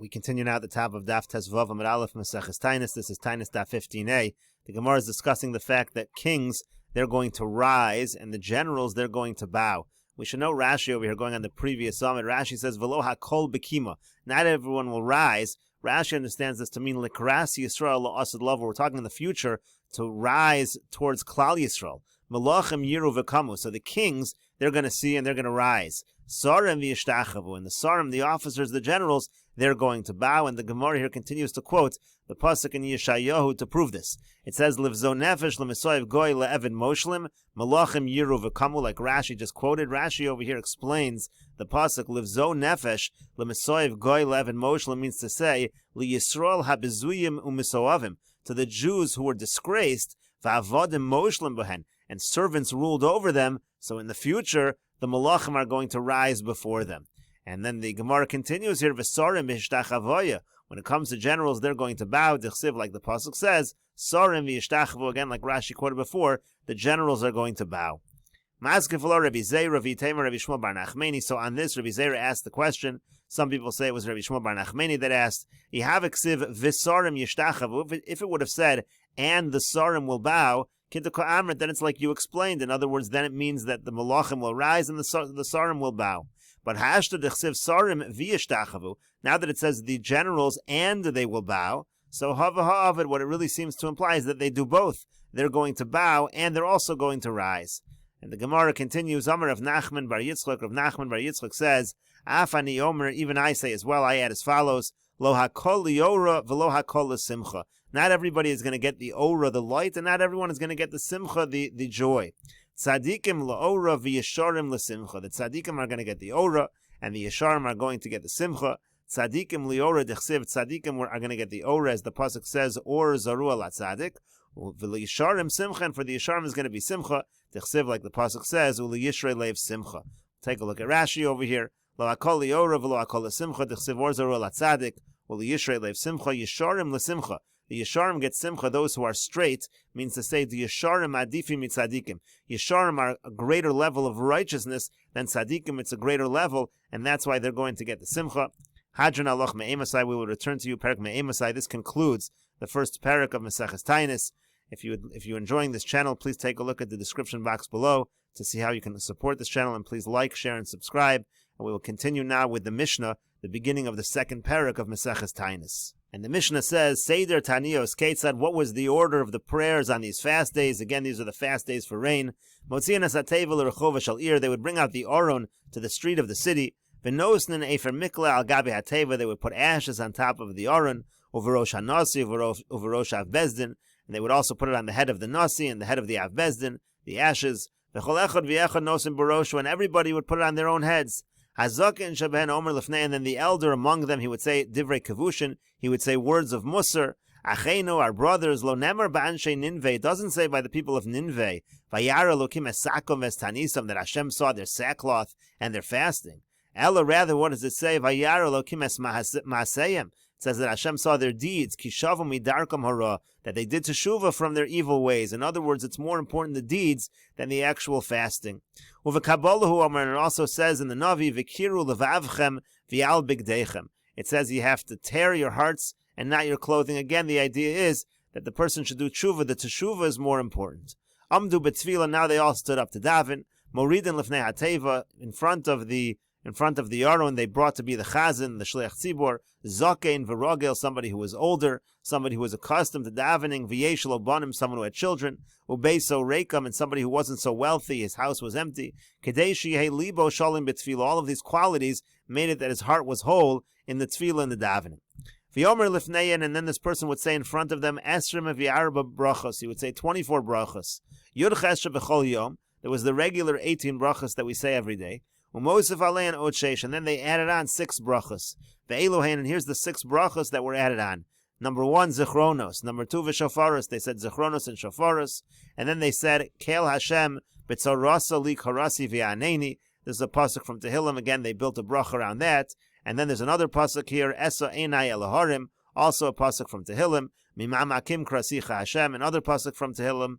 We continue now at the top of Daf Tezvav Amud Aleph Meseches Taanis. This is Taanis Daf 15a. The Gemara is discussing the fact that kings, they're going to rise, and the generals, they're going to bow. We should know Rashi over here, going on the previous summit. Rashi says, V'lo hakol bekima. Not everyone will rise. Rashi understands this to mean Likras Yisrael la'asad lava. We're talking in the future to rise towards Klal Yisrael. Melachim yiru v'kamu. So the kings, they're going to see and they're going to rise. Sarim v'yishtachavu. And the Sarim, the officers, the generals, they're going to bow. And the Gemara here continues to quote the pasuk in Yeshayahu to prove this. It says, Livzo nefesh l'mesoyev goy le'evin moshlim, melachim yiru v'kamu, like Rashi just quoted. Rashi over here explains the pasuk, Livzo nefesh l'mesoyev goy le'evin moshlim, means to say, L'Yisrael habizuyim u'misoavim, to the Jews who were disgraced, v'avodim moshlim behen, and servants ruled over them. So in the future, the malachim are going to rise before them. And then the Gemara continues here, V'sarim v'yishtachavoya. When it comes to generals, they're going to bow, Dichsiv, like the pasuk says, Sarim v'yishtachavu, again, like Rashi quoted before, the generals are going to bow. Maskefalo Rabbi Zeira v'yitema Rabbi Shmuel bar Nachmani. So on this, Rabbi Zeira asked the question. Some people say it was Rabbi Shmuel bar Nachmani that asked, Yihaviksiv v'sarim yishtachavu. If it would have said, and the Sarim will bow, then it's like you explained. In other words, then it means that the malachim will rise and the Sarim will bow. But hashta dechsiv Sarim v'yishtachavu. Now that it says the generals and they will bow, so hava ha'avid, what it really seems to imply is that they do both. They're going to bow and they're also going to rise. And the Gemara continues, Amar of Nachman bar Yitzchak. Rav Nachman bar Yitzchak says, Afani Omer, even I say as well, I add as follows, Lo hakol liora v'lo hakol l'simcha. Not everybody is going to get the ora, the light, and not everyone is going to get the simcha, the joy. Tzadikim la'ora v'yesharim l'simcha. The tzadikim are going to get the ora, and the yesharim are going to get the simcha. Tzadikim li'ora dechsiv. Tzadikim are going to get the ora, as the pasuk says, or zaru ala tzadik. V'yesharim simcha, and for the yesharim is going to be simcha. Dechsiv, like the pasuk says, u'liyishrei leiv simcha. Take a look at Rashi over here. Lo hakol li'ora v'lo hakol l'simcha. Dechsiv or zaru ala tzadik. U'liyishrei leiv simcha. Yesharim l'simcha. The Yesharim get simcha, those who are straight, means to say the Yesharim adifim mitzadikim. Yesharim are a greater level of righteousness than tzadikim, it's a greater level, and that's why they're going to get the simcha. Hadran aloch me'emasai, we will return to you, Perak me'emasai. This concludes the first parak of Meseches Taanis. If you're enjoying this channel, please take a look at the description box below to see how you can support this channel, and please like, share, and subscribe. And we will continue now with the Mishnah, the beginning of the second parak of Meseches Taanis. And the Mishnah says, Seder Tanios Ketzad, what was the order of the prayers on these fast days? Again, these are the fast days for rain. Motzianas HaTeva l'Rechova Shal Ir, they would bring out the Aron to the street of the city. V'nosnin Efer Mikla al Gabi HaTeva, they would put ashes on top of the Aron, Uverosh HaNasi, Uverosh HaVbezdin, and they would also put it on the head of the Nasi and the head of the Avbezdin, the ashes. V'chol echad v'echad nosim baroshu, and everybody would put it on their own heads. Hazakin Shaben Omer Lefnei, and then the elder among them, he would say Divrei Kavushin, he would say words of Musar. Achenu, our brothers, Lo Nemer Ba'anshe Ninveh, it doesn't say by the people of Ninveh, Vayara Lokim Esakom Estanisam, that Hashem saw their sackcloth and their fasting. Ella, rather, what does it say? Vayara Lokim Es Maaseyim. It says that Hashem saw their deeds, Kishavu Midarkam Hara, that they did teshuvah from their evil ways. In other words, it's more important the deeds than the actual fasting. Uvekabolahu Omer, and it also says in the Navi, Vikiru Levavchem Vial Bigdechem. It says you have to tear your hearts and not your clothing. Again, the idea is that the person should do teshuvah. The teshuvah is more important. Amdu B'Tfila, now they all stood up to daven. Moridin Lefnei HaTeva, in front of the Aron, they brought to be the Chazan, the Shleach Tzibor, Zokein V'Rogel, somebody who was older, somebody who was accustomed to davening, V'yesh Lo Banim, someone who had children, Ubeiso Reikam, and somebody who wasn't so wealthy, his house was empty, Kedei Sheyeh Libo Shalim B'Tfila, all of these qualities made it that his heart was whole in the Tefillah and the davening. V'yomer Lifneyen, and then this person would say in front of them, Esrim V'Yarba Brachos, he would say 24 brachos. Yud Chesha B'Chol Yom, there was the regular 18 brachos that we say every day, Umosif Alein Od Sheish, and then they added on 6 brachos. Ve'elohen, and here's the 6 brachos that were added on. Number 1, Zichronos. Number 2, V'Shofaros. They said Zichronos and Shofaros. And then they said, Kel Hashem B'Tzorasa Li Karasi V'Aneni. This is a pasuk from Tehillim. Again, they built a bracha around that. And then there's another pasuk here, Esa Einai Elaharim, also a pasuk from Tehillim. Mimamakim Krasicha Hashem, another pasuk from Tehillim.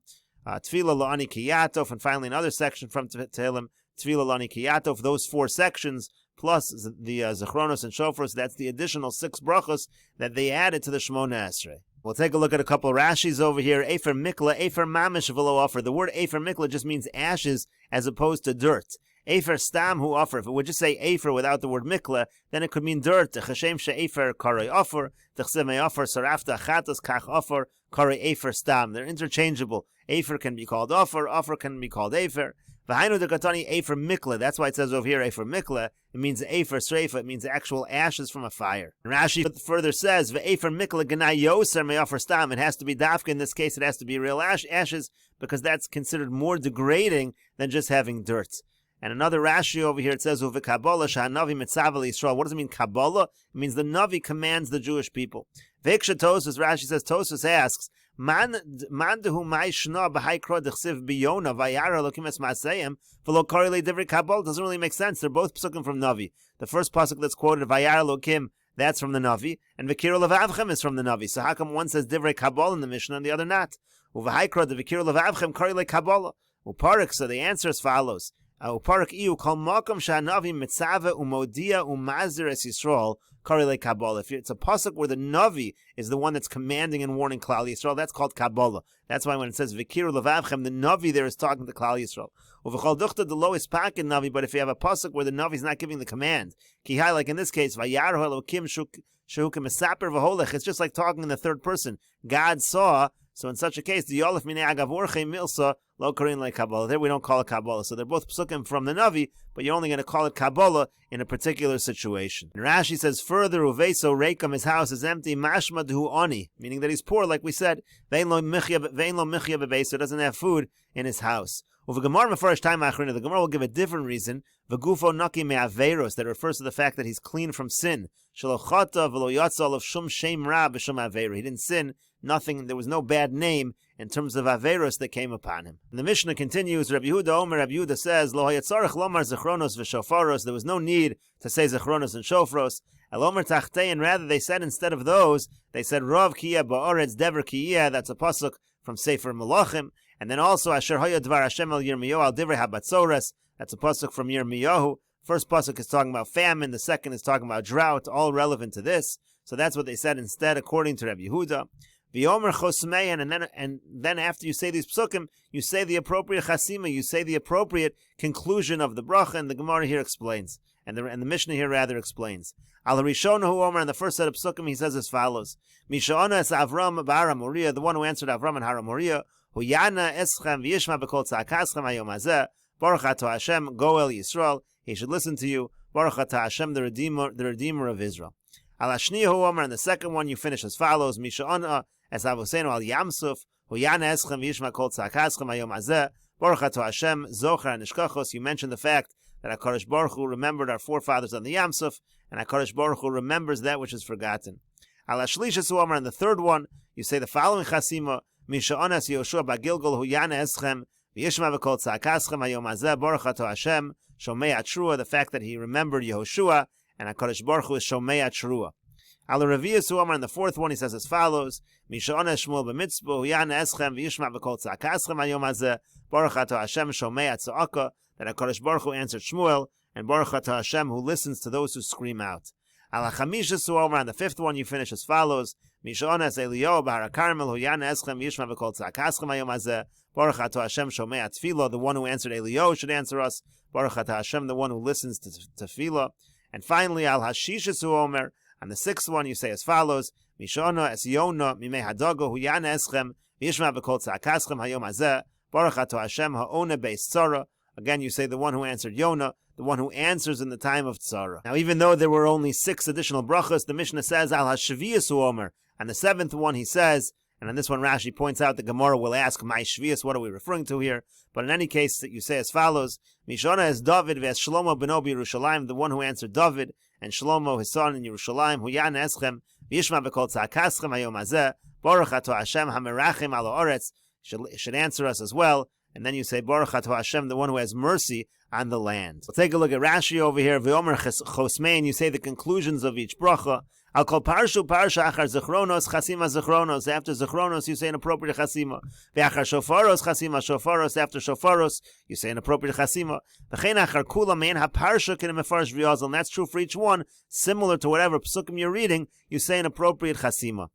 Tefillah La'ani Kiyatov, and finally another section from Tehillim. Tefillah Lani Kiyatov, those 4 sections, plus the Zechronos and Shofros. That's the additional 6 brachos that they added to the Shmona Esrei. We'll take a look at a couple of Rashis over here. Efer mikla, efer mamish v'lo offer. The word efer mikla just means ashes as opposed to dirt. Efer stam hu offer. If it would just say efer without the word mikla, then it could mean dirt. Chashem she'efer karei offer. T'chsev me offer sarafta chatos kach offer karei efer stam. They're interchangeable. Efer can be called offer. Offer can be called efer. V'hainu dekatani efer mikla. That's why it says over here efer mikla. It means efer sreifa. It means actual ashes from a fire. And Rashi further says ve'efer mikla genai yoser me offer stam. It has to be dafka. In this case, it has to be real ashes because that's considered more degrading than just having dirt. And another Rashi over here, it says, Uve Kabbalah sha'anavi mitzavel Yisrael. What does it mean, Kabbalah? It means the Navi commands the Jewish people. Veksha Tosfos, Rashi says, Tosfos asks, Man dehu mai shna b'hai kro d'chsiv biyona vayara lokim es ma'aseyem v'lo korele divrei Kabbalah. Doesn't really make sense. They're both psukim from Navi. The first pasuk that's quoted, vayara lokim, that's from the Navi, and v'kiro levavchem is from the Navi. So how come one says divrei Kabbalah in the Mishnah and the other not? Uv'hai kro de v'kiro levavchem korele Kabbalah. Uparik, so the answer is follows. Uparik iu kol makom sha'anavi mitzave umodia umazir es Yisrael korele Kabbalah. If it's a pasuk where the Navi is the one that's commanding and warning Klal Yisrael, that's called Kabbalah. That's why when it says v'kiru levavchem, the Navi there is talking to Klal Yisrael. Uv'chol duchta the lowest pakin Navi, but if you have a pasuk where the Navi is not giving the command, kihai, like in this case, vayar elokim shehukim esaper v'holech, it's just like talking in the third person. God saw. So in such a case, the Yolef Minei Agavorche Milsa Lo Korin Le Kabbalah. There we don't call it Kabbalah. So they're both psukim from the Navi, but you're only going to call it Kabbalah in a particular situation. And Rashi says further, Uveso Reikam, his house is empty, Mashma Dhu Oni, meaning that he's poor, like we said. Vein lo michya bebeso, doesn't have food in his house. The Gemara will give a different reason. V'gufo naki me'averos, that refers to the fact that he's clean from sin. Shelo chata v'lo yatzal of shum shem ra b'shum aveiro. He didn't sin. Nothing. There was no bad name in terms of averos that came upon him. And the Mishnah continues. Rabbi Yehuda says, Lo hayatzarich lomar zechronos v'shofaros. There was no need to say zechronos and shofros. Elomar tachtei, and rather they said instead of those, they said Rav Kiyah ba'oretz dever Kiyah. That's a pasuk from Sefer Malachim. And then also Asher Haya Dvar Hashem El Yirmiyahu Al Divrei Habatzores. That's a pasuk from Yirmiyahu. First pasuk is talking about famine. The second is talking about drought. All relevant to this. So that's what they said instead, according to Rabbi Yehuda. V'yomer chosmeyan, and then after you say these psukim, you say the appropriate chasima. You say the appropriate conclusion of the bracha. And the Gemara here explains, and the Mishnah here rather explains. Al Rishon Hu Omer, in the first set of psukim, he says as follows: Misha'ana es Avram b'Hara Moriah, the one who answered Avram and Hara Moriah. Huyana eschem v'yishma b'kol tzakaschem hayom hazeh. Baruch atah Hashem goel Yisrael. He should listen to you. Baruch atah Hashem, the Redeemer of Israel. Al Hashni Hu Omer, and the second one you finish as follows: Misha'ana es Avosenu al Yamsuf. Huyana eschem v'yishma kol tzakaschem hayom hazeh. Baruch atah Hashem zocher anishkachos. You mentioned the fact that HaKadosh Baruch Hu remembered our forefathers on the Yamsuf, and HaKadosh Baruch Hu remembers that which is forgotten. Al Hashlish Hu Omer, and the third one you say the following chasima. Misha'onas Yehoshua ba'Gilgal huyana eschem v'yishma v'kol tzakaschem hayom hazeh baruch atah Hashem shomei atrua. The fact that he remembered Yehoshua and HaKadosh Baruch Hu is shomei atrua. Al Revius Huamar, and the fourth one he says as follows: Misha'onas Shmuel b'mitzvah huyana eschem v'yishma v'kol tzakaschem hayom hazeh baruch atah Hashem shomei atza'aka. That HaKadosh Baruch Hu answered Shmuel, and baruch atah Hashem who listens to those who scream out. Al Chamishas Huamar, and the fifth one you finish as follows: Misha'onas Eliyahu b'Hara Karmel huyana eschem v'yishma v'kol tzakaschem hayom hazeh baruch atah Hashem shomei atfilah. The one who answered Eliyahu should answer us. Baruch atah Hashem, the one who listens to tefillah. And finally, Al Hashishas Omer, and the sixth one you say as follows: Misha'ona es Yona mimei hadago huyana eschem v'yishma v'kol tzakaschem hayom hazeh baruch atah Hashem ha'ona beis tzara. Again, you say the one who answered Yonah, the one who answers in the time of tzara. Now, even though there were only 6 additional brachas, the Mishnah says Al Hashvius Omer. And the seventh one he says, and on this one Rashi points out the Gemara will ask, "My Shvius, what are we referring to here?" But in any case, that you say as follows: Mishana is David v'es Shlomo beno Yerushalayim, the one who answered David and Shlomo his son in Yerushalayim. Huyan eschem v'yishma b'kol tzakaschem hayom hazeh baruch atah Hashem hamerachim al haaretz. Should answer us as well. And then you say baruch atah Hashem, the one who has mercy on the land. We'll take a look at Rashi over here. V'yomer chosmein, you say the conclusions of each bracha. I'll call parshu parsha achar zechronos chasima zechronos. After zechronos, you say an appropriate chasima. Ve'achar shofaros chasima shofaros. After shofaros, you say an appropriate chasima. V'chein achar kula mein haparsha k'nem mefarish v'yazal. And that's true for each one. Similar to whatever psukim you're reading, you say an appropriate chasima.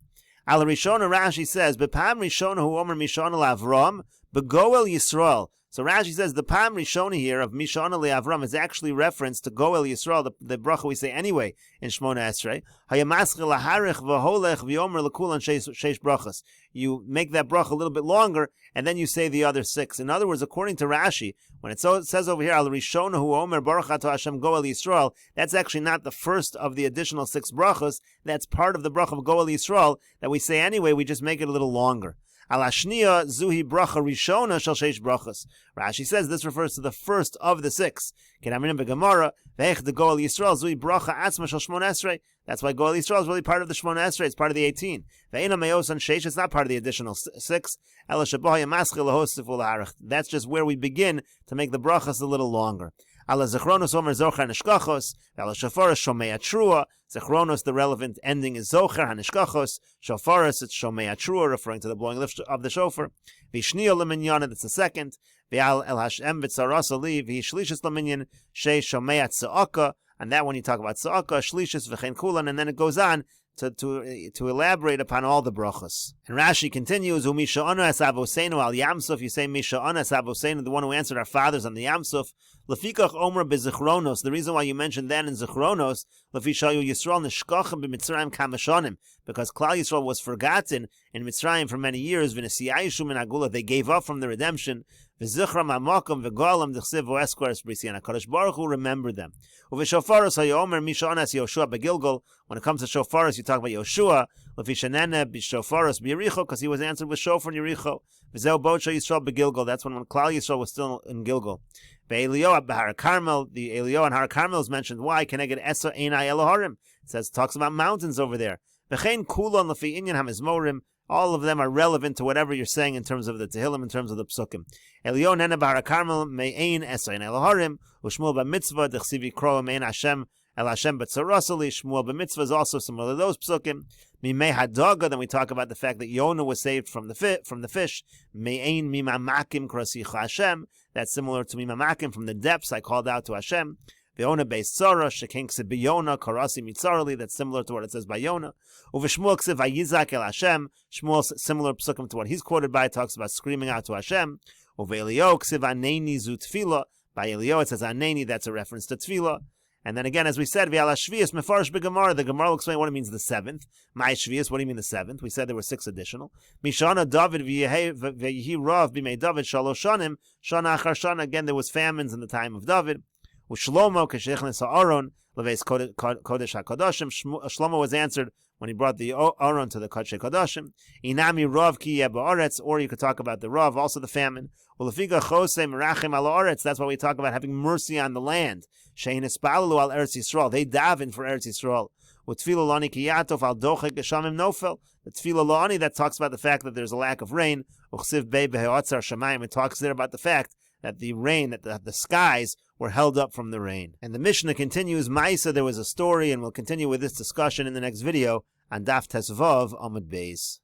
Al Rishona Rashi says, B'pam Rishona hu omer Mishona LaAvram, B'goel Yisrael. So Rashi says the Pam Rishona here of Mishona LeAvram is actually reference to Goel Yisrael, the bracha we say anyway in Shmona Esrei. Hayamaschel laharich v'holech v'yomer l'kulan sheish brachas. You make that bracha a little bit longer, and then you say the other 6. In other words, according to Rashi, when it says over here, Al Rishona hu omer baruch ato Hashem Goel Yisrael, that's actually not the first of the additional 6 brachas. That's part of the bracha of Goel Yisrael that we say anyway. We just make it a little longer. Al Ashniya Zuhi Bracha Rishona Shal Sheish Brachas. Rashi says this refers to the first of the 6. Kenaminim beGemara Ve'ech de Goel Yisrael Zuhi Bracha Atzma Shal Shmona Esrei. That's why Goel Yisrael is really part of the Shmona Esrei. It's part of the 18. Ve'ena Meos and Sheish. It's not part of the additional 6. Ela Shaboha Yamaschil Lahosif U'La'arach. That's just where we begin to make the brachas a little longer. Ala Zechronos Omer Zocher Nishkachos. Ala Shofaros Shomei Trua. Zechronos, the relevant ending is Zocher HaNishkachos. Shofaros, it's Shomei Trua, referring to the blowing of the shofar. Vishniya L'Minyana, that's the second. Ve'al El Hashem B'Tzaras Ali. V'Shlishis L'Minyan. Shei Shomei Tza'aka. And that one you talk about Tza'aka, Shlishis V'Chein Kulan, and then it goes on to elaborate upon all the brachas. And Rashi continues, Umisha Ana Asavoseinu Al Yamsuf. You say Misha Ana Asavoseinu, the one who answered our fathers on the Yamsuf. Lefikach Omer Bezichronos. The reason why you mentioned that in Zichronos, Lefishayu Yisrael Nishkachem B'Mitzrayim Kamashonim, because Klal Yisrael was forgotten in Mitzrayim for many years. V'Nesiyayishu Min Agula, they gave up from the redemption. V'Zichram Hamakom V'Golam D'Chsiv V'Eskwares B'Risi, and HaKadosh Baruch Hu remembered them. Uv'Shofaros HaYomer Misha Ana Yoshua B'Gilgol. When it comes to Shofaros, you talk about Yoshua. Lefishanene B'Shofaros B'Yericho, because he was answered with Shofar in Yericho. V'Zeu Bocha Yisrael B'Gilgol. That's when Klal Yisrael was still in Gilgol. Be'Elio Bahar Carmel, the Elio and Har Carmel is mentioned. Why? Keneged Esa Einai Eloharim. It says, talks about mountains over there. V'chein Kulon Lefi Inyan HaMizmorim. All of them are relevant to whatever you're saying in terms of the Tehillim, in terms of the Psukim. Elio Nene Bahar Carmel Me'ein Esa Einai Eloharim. U'Shmuel B'Mitzvah D'Chsivi Kroa Me'ein Hashem El Hashem B'Tzarasali. Shmuel B'Mitzvah is also similar to those Psukim. Mimei Hadaga, then we talk about the fact that Yonah was saved from the fish. Me'ein Mimamakim Krasicha Hashem. That's similar to Mimamakim, from the depths I called out to Hashem. Ve'ona Beis Tzara, Shekeng Ksib B'Yonah, Karasi Mitzarali, that's similar to what it says by Yonah. Uveshmuel Ksiv Vayizak El Hashem, Shmuel, similar psukim to what he's quoted by, talks about screaming out to Hashem. Uve'Elio Ksiv Aneni Zu Tefillah, by Elio it says Aneni, that's a reference to Tefillah. And then again, as we said, V'ala Shvius Mefarish B'Gemara, the Gemara will explain what it means the 7th. My Shvius, what do you mean the 7th? We said there were 6 additional. Mishana David V'yehi Rav B'mei David Shalosh Shanim, Shana Achar Shana, again there was famines in the time of David. Ushlomo Keshechnes HaAron, Leveis Kodesh HaKadoshim, Shlomo was answered when he brought the Aron to the Kodesh HaKadoshim. Inami Rav Ki Yeh Ba'aretz, or you could talk about the Rav, also the famine. Ulefiga Chose Merachim Al Haaretz, that's why we talk about having mercy on the land. Shein Espalalu Al Eretz Yisrael, they daven for Eretz Yisrael. Utfila Lani Kiyatov Al Dochek Geshamim Nofel, the Tfila Lani that talks about the fact that there's a lack of rain. Uchsiv Bei Beheotzar Shemayim, it talks there about the fact that the rain, that the skies were held up from the rain. And the Mishnah continues, Maisa, there was a story, and we'll continue with this discussion in the next video on Daf Tesvav Amud Beis.